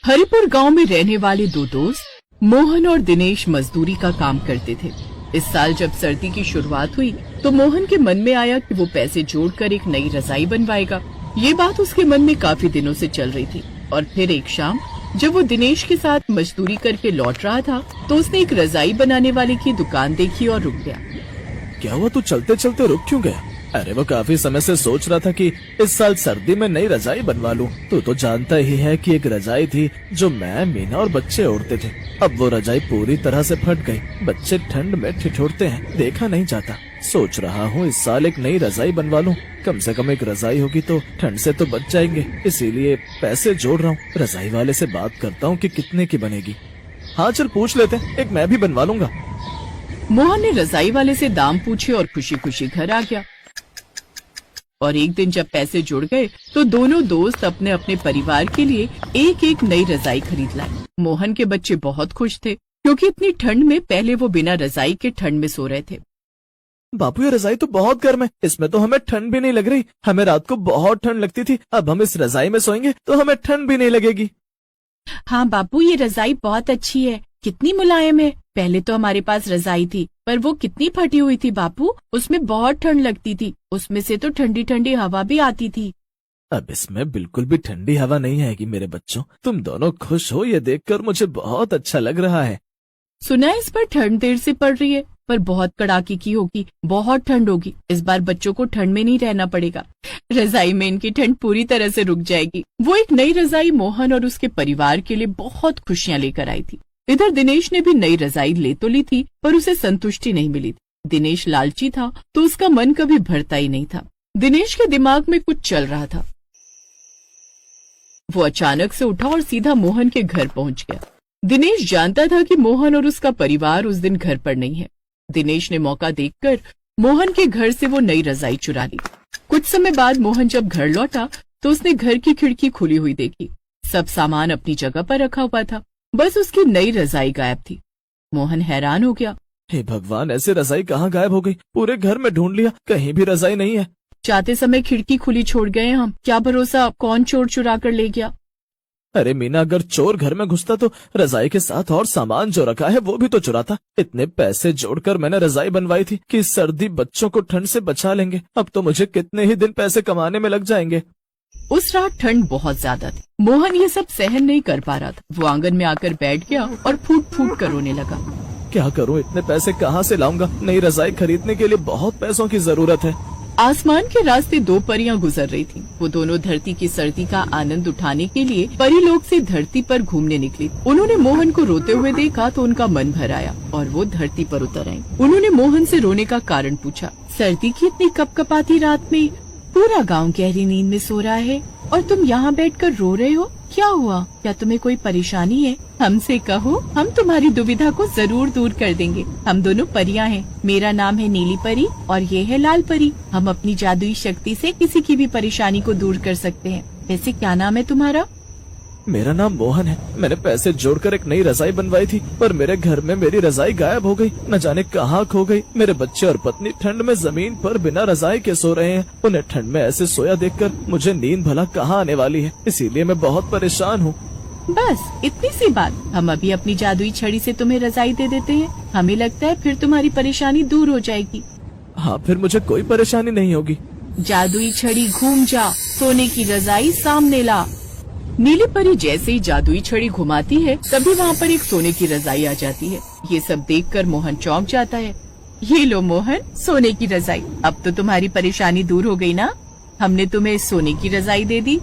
हरिपुर गांव में रहने वाले दो दोस्त मोहन और दिनेश मजदूरी का काम करते थे। इस साल जब सर्दी की शुरुआत हुई तो मोहन के मन में आया कि वो पैसे जोड़कर एक नई रजाई बनवाएगा। ये बात उसके मन में काफी दिनों से चल रही थी और फिर एक शाम जब वो दिनेश के साथ मजदूरी करके लौट रहा था तो उसने एक रजाई बनाने वाले की दुकान देखी और रुक गया। क्या हुआ, तू चलते चलते रुक क्यों गया? अरे वो काफी समय से सोच रहा था कि इस साल सर्दी में नई रजाई बनवा लूं। तू तो जानता ही है कि एक रजाई थी जो मैं, मीना और बच्चे ओढ़ते थे। अब वो रजाई पूरी तरह से फट गई। बच्चे ठंड में ठिठुरते हैं, देखा नहीं जाता। सोच रहा हूँ इस साल एक नई रजाई बनवा लूं। कम से कम एक रजाई होगी तो ठंड से तो बच जाएंगे। इसीलिए पैसे जोड़ रहा हूँ। रजाई वाले से बात करता हूँ कि कितने की बनेगी। हाँ चल पूछ लेते, एक मैं भी बनवा लूंगा। मोहन ने रजाई वाले से दाम पूछे और खुशी खुशी घर आ गया। और एक दिन जब पैसे जुड़ गए तो दोनों दोस्त अपने अपने परिवार के लिए एक एक नई रजाई खरीद लाए। मोहन के बच्चे बहुत खुश थे क्योंकि इतनी ठंड में पहले वो बिना रजाई के ठंड में सो रहे थे। बापू ये रजाई तो बहुत गर्म है, इसमें तो हमें ठंड भी नहीं लग रही। हमें रात को बहुत ठंड लगती थी, अब हम इस रजाई में सोएंगे तो हमें ठंड भी नहीं लगेगी। हाँ बापू, ये रजाई बहुत अच्छी है, कितनी मुलायम है। पहले तो हमारे पास रजाई थी पर वो कितनी फटी हुई थी बापू, उसमें बहुत ठंड लगती थी। उसमें से तो ठंडी ठंडी हवा भी आती थी। अब इसमें बिल्कुल भी ठंडी हवा नहीं आएगी मेरे बच्चों। तुम दोनों खुश हो ये देखकर मुझे बहुत अच्छा लग रहा है। सुना है इस पर ठंड देर से पड़ रही है पर बहुत कड़ाके की होगी, बहुत ठंड होगी। इस बार बच्चों को ठंड में नहीं रहना पड़ेगा, रजाई में इनकी ठंड पूरी तरह से रुक जाएगी। वो एक नई रजाई मोहन और उसके परिवार के लिए बहुत खुशियां लेकर आई थी। इधर दिनेश ने भी नई रजाई ले तो ली थी पर उसे संतुष्टि नहीं मिली थी। दिनेश लालची था तो उसका मन कभी भरता ही नहीं था। दिनेश के दिमाग में कुछ चल रहा था। वो अचानक से उठा और सीधा मोहन के घर पहुंच गया। दिनेश जानता था कि मोहन और उसका परिवार उस दिन घर पर नहीं है। दिनेश ने मौका देखकर मोहन के घर से वो नई रजाई चुरा ली। कुछ समय बाद मोहन जब घर लौटा तो उसने घर की खिड़की खुली हुई देखी। सब सामान अपनी जगह पर रखा हुआ था, बस उसकी नई रजाई गायब थी। मोहन हैरान हो गया। हे भगवान, ऐसे रजाई कहाँ गायब हो गई? पूरे घर में ढूंढ लिया, कहीं भी रजाई नहीं है। जाते समय खिड़की खुली छोड़ गए हम, क्या भरोसा कौन चोर चुरा कर ले गया। अरे मीना, अगर चोर घर में घुसता तो रजाई के साथ और सामान जो रखा है वो भी तो चुराता। इतने पैसे जोड़कर मैंने रजाई बनवाई थी कि सर्दी बच्चों को ठंड से बचा लेंगे। अब तो मुझे कितने ही दिन पैसे कमाने में लग जाएंगे। उस रात ठंड बहुत ज्यादा थी। मोहन ये सब सहन नहीं कर पा रहा था। वो आंगन में आकर बैठ गया और फूट फूट कर रोने लगा। क्या करूं, इतने पैसे कहां से लाऊंगा? नई रजाई खरीदने के लिए बहुत पैसों की जरूरत है। आसमान के रास्ते दो परियां गुजर रही थीं। वो दोनों धरती की सर्दी का आनंद उठाने के लिए परीलोक से धरती पर घूमने निकली। उन्होंने मोहन को रोते हुए देखा तो उनका मन भर आया और वो धरती पर उतर आई। उन्होंने मोहन से रोने का कारण पूछा। सर्दी की इतनी कपकपाती रात में पूरा गांव गहरी नींद में सो रहा है और तुम यहाँ बैठकर रो रहे हो, क्या हुआ? क्या तुम्हें कोई परेशानी है? हमसे कहो, हम तुम्हारी दुविधा को जरूर दूर कर देंगे। हम दोनों परियां हैं, मेरा नाम है नीली परी और ये है लाल परी। हम अपनी जादुई शक्ति से किसी की भी परेशानी को दूर कर सकते हैं। वैसे क्या नाम है तुम्हारा? मेरा नाम मोहन है। मैंने पैसे जोड़कर एक नई रजाई बनवाई थी पर मेरे घर में मेरी रजाई गायब हो गई। न जाने कहाँ खो गई। मेरे बच्चे और पत्नी ठंड में जमीन पर बिना रजाई के सो रहे हैं। उन्हें ठंड में ऐसे सोया देखकर मुझे नींद भला कहाँ आने वाली है। इसीलिए मैं बहुत परेशान हूँ। बस इतनी सी बात, हम अभी अपनी जादुई छड़ी से तुम्हें रजाई दे देते हैं। हमें लगता है फिर तुम्हारी परेशानी दूर हो जाएगी। हाँ, फिर मुझे कोई परेशानी नहीं होगी। जादुई छड़ी घूम जा, सोने की रजाई सामने ला। नीली परी जैसे ही जादुई छड़ी घुमाती है तभी वहाँ पर एक सोने की रजाई आ जाती है। ये सब देखकर मोहन चौंक जाता है। ये लो मोहन, सोने की रजाई। अब तो तुम्हारी परेशानी दूर हो गई ना? हमने तुम्हें सोने की रजाई दे दी।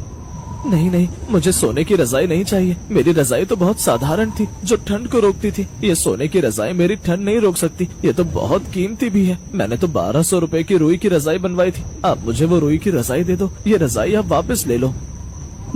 नहीं नहीं, मुझे सोने की रजाई नहीं चाहिए। मेरी रजाई तो बहुत साधारण थी जो ठंड को रोकती थी। ये सोने की रजाई मेरी ठंड नहीं रोक सकती। ये तो बहुत कीमती भी है। मैंने तो 1200 रुपए की रुई की रजाई बनवाई थी। आप मुझे वो रुई की रजाई दे दो। ये रजाई आप वापस ले लो।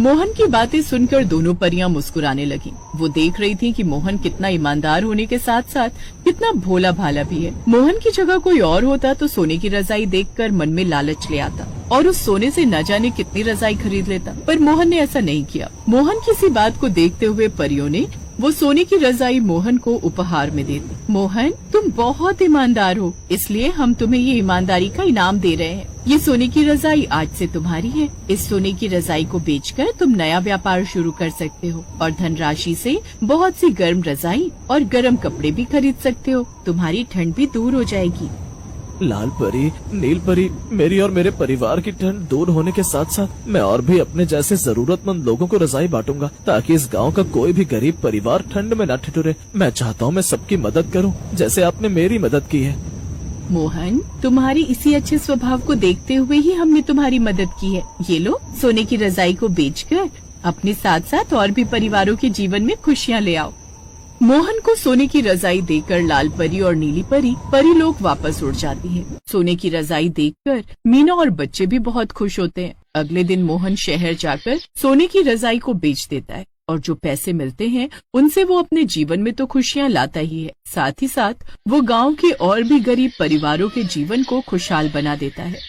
मोहन की बातें सुनकर दोनों परियां मुस्कुराने लगीं। वो देख रही थी कि मोहन कितना ईमानदार होने के साथ साथ कितना भोला भाला भी है। मोहन की जगह कोई और होता तो सोने की रजाई देखकर मन में लालच ले आता और उस सोने से न जाने कितनी रजाई खरीद लेता, पर मोहन ने ऐसा नहीं किया। मोहन की सी बात को देखते हुए परियों ने वो सोने की रजाई मोहन को उपहार में दे दी। मोहन, तुम तुम बहुत ईमानदार हो, इसलिए हम तुम्हें ये ईमानदारी का इनाम दे रहे हैं। ये सोने की रजाई आज से तुम्हारी है। इस सोने की रजाई को बेचकर तुम नया व्यापार शुरू कर सकते हो और धनराशि से बहुत सी गर्म रजाई और गर्म कपड़े भी खरीद सकते हो। तुम्हारी ठंड भी दूर हो जाएगी। लाल परी, नील परी, मेरी और मेरे परिवार की ठंड दूर होने के साथ साथ मैं और भी अपने जैसे जरूरतमंद लोगों को रजाई बांटूंगा, ताकि इस गांव का कोई भी गरीब परिवार ठंड में न ठिठुरे। मैं चाहता हूँ मैं सबकी मदद करूँ, जैसे आपने मेरी मदद की है। मोहन, तुम्हारी इसी अच्छे स्वभाव को देखते हुए ही हमने तुम्हारी मदद की है। ये लो, सोने की रजाई को बेचकर अपने साथ साथ और भी परिवारों के जीवन में खुशियाँ ले आओ। मोहन को सोने की रजाई देकर लाल परी और नीली परी लोग वापस उड़ जाती हैं। सोने की रजाई देखकर मीना और बच्चे भी बहुत खुश होते हैं। अगले दिन मोहन शहर जाकर सोने की रजाई को बेच देता है और जो पैसे मिलते हैं उनसे वो अपने जीवन में तो खुशियाँ लाता ही है, साथ ही साथ वो गांव के और भी गरीब परिवारों के जीवन को खुशहाल बना देता है।